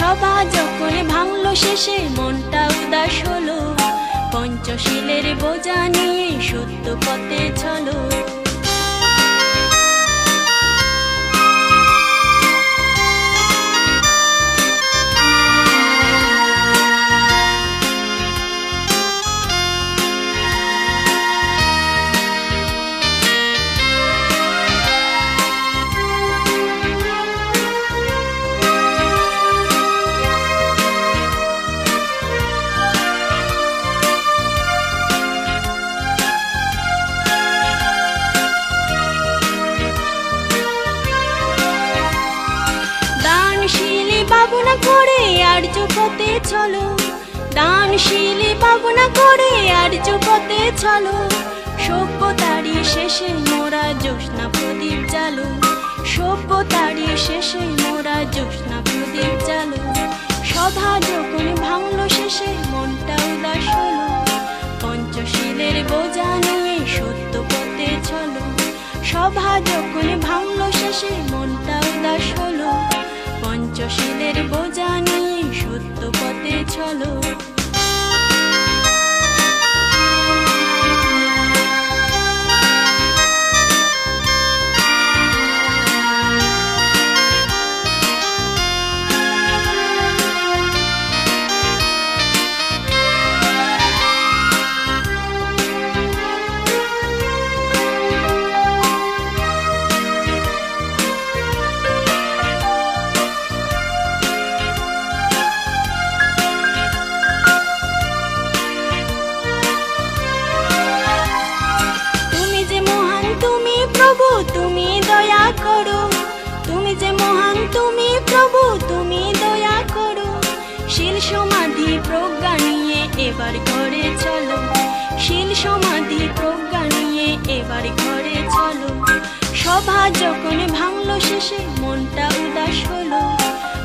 সভা যখন ভাঙলো শেষে মনটা উদাস হলো, পঞ্চশীলের বোঝা নিয়ে সত্য পথে চলো। দানশীলী ভাবনা করে আর্য পথে চলো, দানশীলী ভাবনা করে আর্য পথে চলো। সভ্যতারই শেষে মোরা জ্যোৎস্না প্রদীপ জ্বালো, সভ্যতারই শেষে মোরা জ্যোৎস্না প্রদীপ জ্বালো। সভা যখন ভাঙলো শেষে মনটা উদাস হলো, পঞ্চশীলের বোঝা নিয়ে সত্য পথে চলো। সভা যখন ভাঙলো শেষে মনটা উদাস হলো, পঞ্চশীলের বোঝা নিয়ে সত্য পথে চলো। তুমি দয়া করো, তুমি যে মহান, তুমি প্রভু, তুমি দয়া করো। শীল সমাধি প্রজ্ঞা নিয়ে এবার ঘরে চলো, শীল সমাধি প্রজ্ঞা নিয়ে এবার ঘরে চলো। সভা যখন ভাঙলো শেষে মনটা উদাস হলো,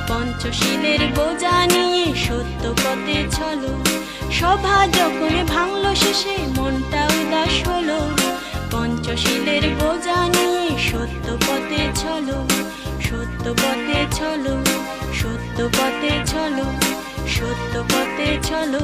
পঞ্চশীলের বোঝা নিয়ে সত্য পথে চলো। সভা যখন ভাঙলো শেষে মনটা উদাস হলো, পঞ্চশীলের বোঝা নিয়ে সত্য পথে চলো, সত্য পথে চলো, সত্য পথে চলো, সত্য পথে চলো।